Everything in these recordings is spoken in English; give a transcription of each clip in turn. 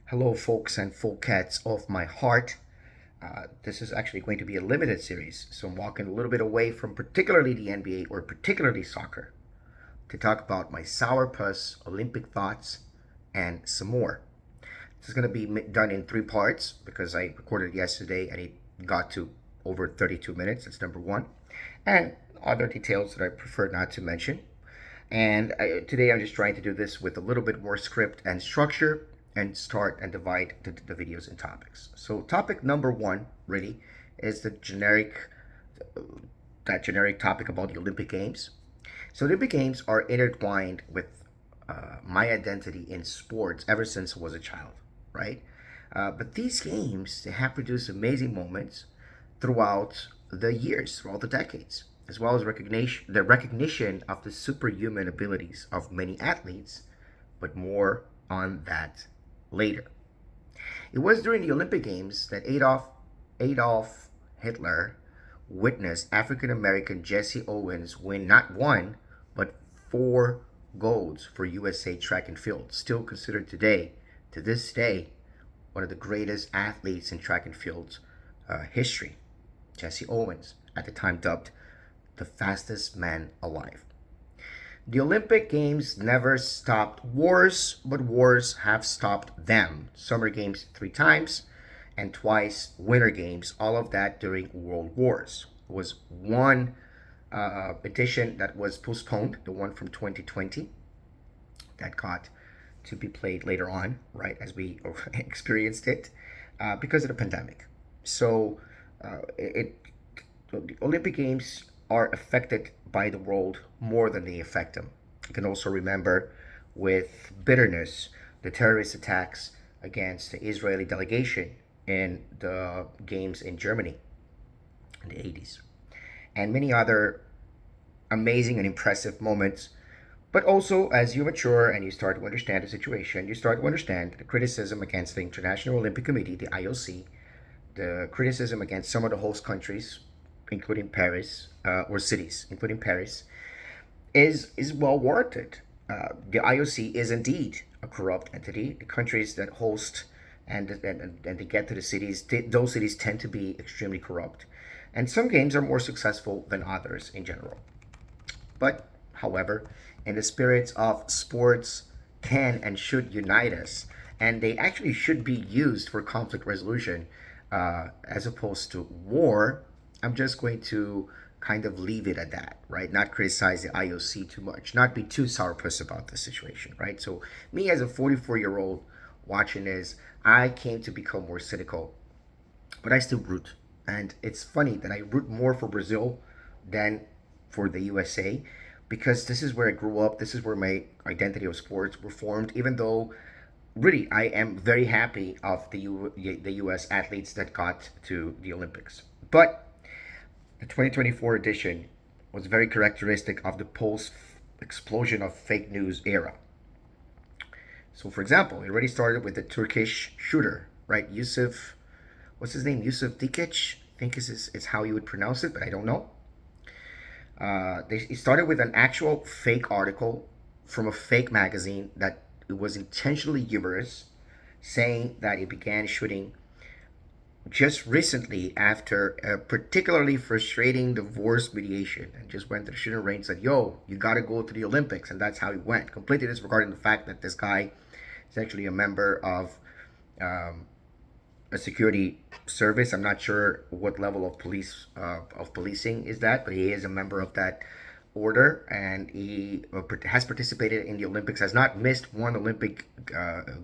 Hello, folks and folkettes of my heart. This is actually going to be a limited series, so I'm walking a little bit away from particularly the NBA or particularly soccer to talk about my Sourpuss Olympic thoughts and some more. This is going to be done in three parts because I recorded it yesterday and it got to over 32 minutes. That's number one. And other details that I prefer not to mention. Today I'm just trying to do this with a little bit more script and structure and start and divide the videos in topics. So topic number one really is that generic topic about the Olympic Games. So Olympic Games are intertwined with my identity in sports ever since I was a child, right? But these games, they have produced amazing moments throughout the years, throughout the decades, as well as recognition of the superhuman abilities of many athletes, but more on that later. It was during the Olympic Games that Adolf Hitler witnessed African American Jesse Owens win not one, but four golds for USA track and field, still considered today, to this day, one of the greatest athletes in track and field history. Jesse Owens, at the time dubbed the fastest man alive. The Olympic Games never stopped wars, but wars have stopped them. Summer Games three times, and twice Winter Games, all of that during World Wars. There was one edition that was postponed, the one from 2020, that got to be played later on, right, as we experienced it, because of the pandemic. So the Olympic Games are affected by the world more than they affect them. You can also remember with bitterness the terrorist attacks against the Israeli delegation in the games in Germany in the 80s, and many other amazing and impressive moments. But also, as you mature and you start to understand the situation, you start to understand the criticism against the International Olympic Committee, the IOC, the criticism against some of the host countries, including Paris, or cities, including Paris, is well warranted. The IOC is indeed a corrupt entity. The countries that host and they get to the cities, those cities tend to be extremely corrupt. And some games are more successful than others in general. But, however, in the spirits of sports can and should unite us, and they actually should be used for conflict resolution as opposed to war. I'm just going to kind of leave it at that, right? Not criticize the IOC too much, not be too sourpuss about the situation, right? So, me as a 44-year-old watching this, I came to become more cynical, but I still root. And it's funny that I root more for Brazil than for the USA because this is where I grew up. This is where my identity of sports were formed, even though really I am very happy of the US athletes that got to the Olympics. But the 2024 edition was very characteristic of the post explosion of fake news era. So, for example, it already started with the Turkish shooter, right? Yusuf, what's his name? Yusuf Dikic, I think is how you would pronounce it, but I don't know. It started with an actual fake article from a fake magazine that it was intentionally humorous, saying that it began shooting just recently after a particularly frustrating divorce mediation and just went to the shooting range and said, yo, you got to go to the Olympics. And that's how he went, completely disregarding the fact that this guy is actually a member of a security service. I'm not sure what level of policing is that, but he is a member of that order, and he has participated in the Olympics. Has not missed one Olympic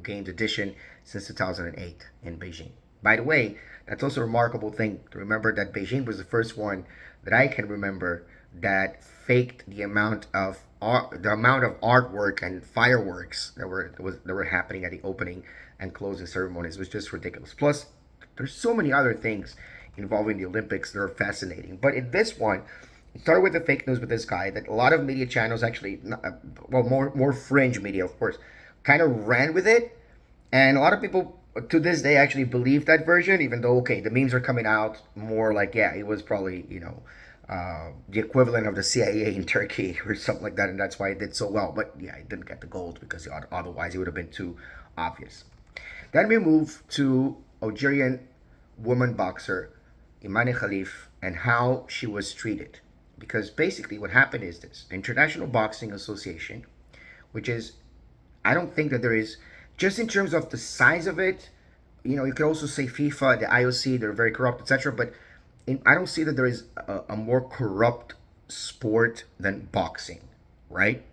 Games edition since 2008 in Beijing. By the way, that's also a remarkable thing to remember that Beijing was the first one that I can remember that faked the amount of artwork and fireworks that were happening at the opening and closing ceremonies. It was just ridiculous. Plus, there's so many other things involving the Olympics that are fascinating. But in this one, it started with the fake news with this guy that a lot of media channels actually, well, more fringe media, of course, kind of ran with it, and a lot of people to this day actually believe that version, even though okay, the memes are coming out more like yeah, it was probably the equivalent of the CIA in Turkey or something like that, and that's why it did so well. But yeah, it didn't get the gold because otherwise it would have been too obvious. Then we move to Algerian woman boxer Imani Khalif and how she was treated. Because basically, what happened is this: the International Boxing Association, which is, I don't think that there is, just in terms of the size of it, you could also say FIFA, the IOC, they're very corrupt, etc. But I don't see that there is a more corrupt sport than boxing, right?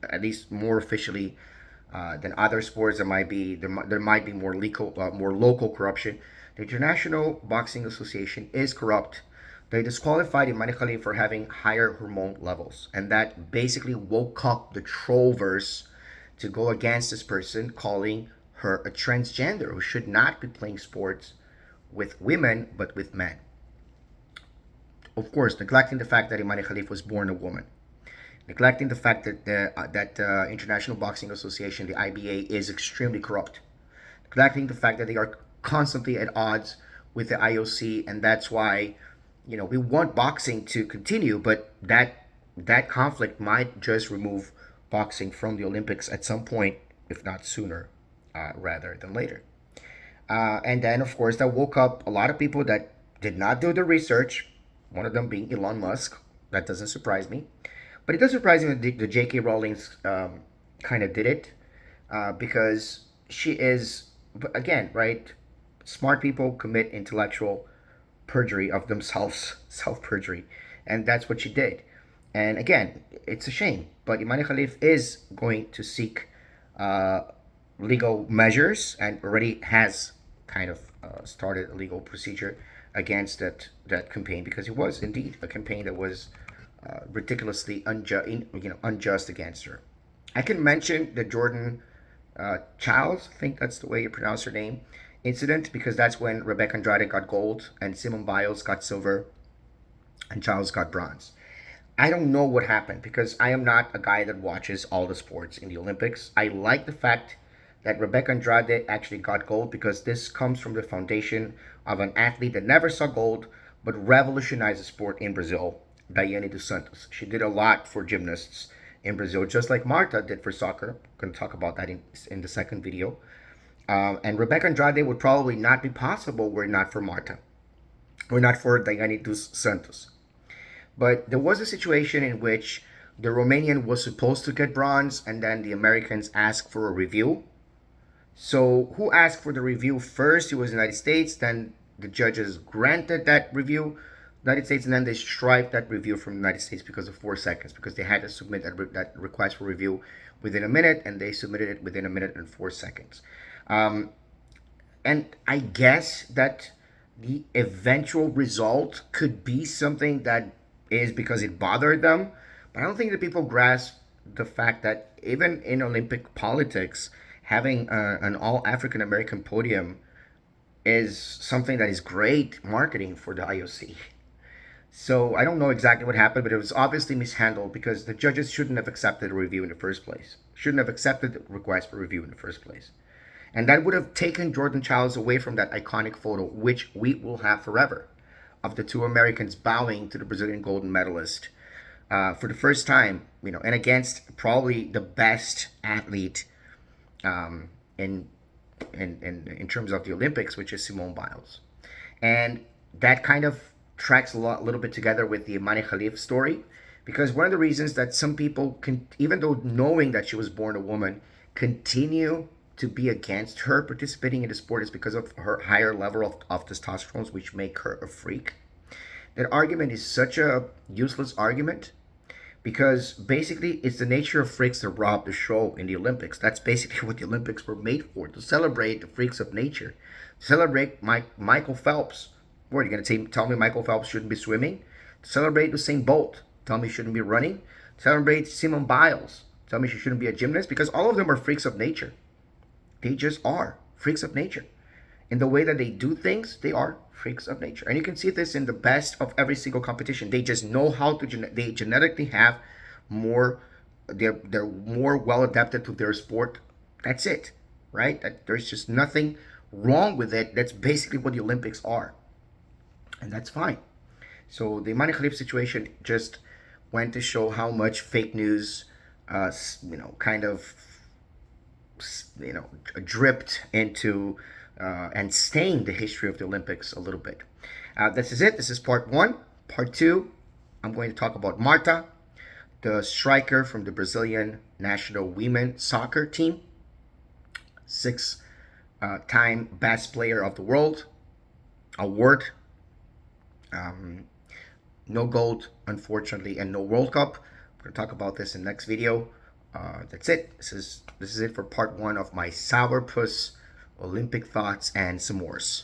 At least more officially than other sports. There might be more local corruption. The International Boxing Association is corrupt. They disqualified Imani Khalid for having higher hormone levels, and that basically woke up the trollverse to go against this person, calling her a transgender who should not be playing sports with women but with men. Of course, neglecting the fact that Imani Khalif was born a woman, neglecting the fact that the International Boxing Association, the IBA, is extremely corrupt, neglecting the fact that they are constantly at odds with the IOC, and that's why we want boxing to continue, but that conflict might just remove boxing from the Olympics at some point, if not sooner, rather than later. And then, of course, that woke up a lot of people that did not do the research. One of them being Elon Musk. That doesn't surprise me, but it does surprise me that the J.K. Rowling's kind of did it because she is, again, right? Smart people commit intellectual perjury of themselves, self perjury, and that's what she did. And again, it's a shame, but Imani Khalif is going to seek uh, legal measures and already has kind of started a legal procedure against that campaign because it was indeed a campaign that was ridiculously unjust against her. I can mention the Jordan Childs, I think that's the way you pronounce her name, incident because that's when Rebecca Andrade got gold and Simone Biles got silver and Childs got bronze. I don't know what happened because I am not a guy that watches all the sports in the Olympics. I like the fact that Rebecca Andrade actually got gold because this comes from the foundation of an athlete that never saw gold but revolutionized the sport in Brazil, Daiane dos Santos. She did a lot for gymnasts in Brazil, just like Marta did for soccer. I'm going to talk about that in the second video. And Rebecca Andrade would probably not be possible were it not for Marta, were not for Daiane dos Santos. But there was a situation in which the Romanian was supposed to get bronze, and then the Americans asked for a review. So who asked for the review first? It was the United States. Then the judges granted that review, United States, and then they striped that review from the United States because of 4 seconds, because they had to submit that request for review within a minute, and they submitted it within a minute and 4 seconds. And I guess that the eventual result could be something that is because it bothered them, but I don't think that people grasp the fact that even in Olympic politics, having an all African American podium is something that is great marketing for the IOC. So I don't know exactly what happened, but it was obviously mishandled because the judges shouldn't have accepted a review in the first place. Shouldn't have accepted the request for review in the first place. And that would have taken Jordan Childs away from that iconic photo, which we will have forever, of the two Americans bowing to the Brazilian gold medalist for the first time, and against probably the best athlete in in terms of the Olympics, which is Simone Biles. And that kind of tracks a little bit together with the Imani Khalif story, because one of the reasons that some people can, even though knowing that she was born a woman, continue to be against her participating in the sport is because of her higher level of testosterone, which make her a freak. That argument is such a useless argument because basically it's the nature of freaks that rob the show in the Olympics. That's basically what the Olympics were made for, to celebrate the freaks of nature. To celebrate Michael Phelps. What, are you going to tell me Michael Phelps shouldn't be swimming? To celebrate Usain Bolt. Tell me he shouldn't be running? To celebrate Simone Biles. Tell me she shouldn't be a gymnast? Because all of them are freaks of nature. They just are freaks of nature. In the way that they do things, they are freaks of nature. And you can see this in the best of every single competition. They just know how to, they genetically have more, they're more well adapted to their sport. That's it, right? There's just nothing wrong with it. That's basically what the Olympics are. And that's fine. So the Imani Khalif situation just went to show how much fake news, kind of dripped into and stained the history of the Olympics a little bit. This is it. This is part one. Part two, I'm going to talk about Marta, the striker from the Brazilian national women soccer team, six-time best player of the world award. No gold, unfortunately, and no World Cup. We're gonna talk about this in the next video. That's it. This is it for part one of my Sourpuss Olympic thoughts and some s'mores.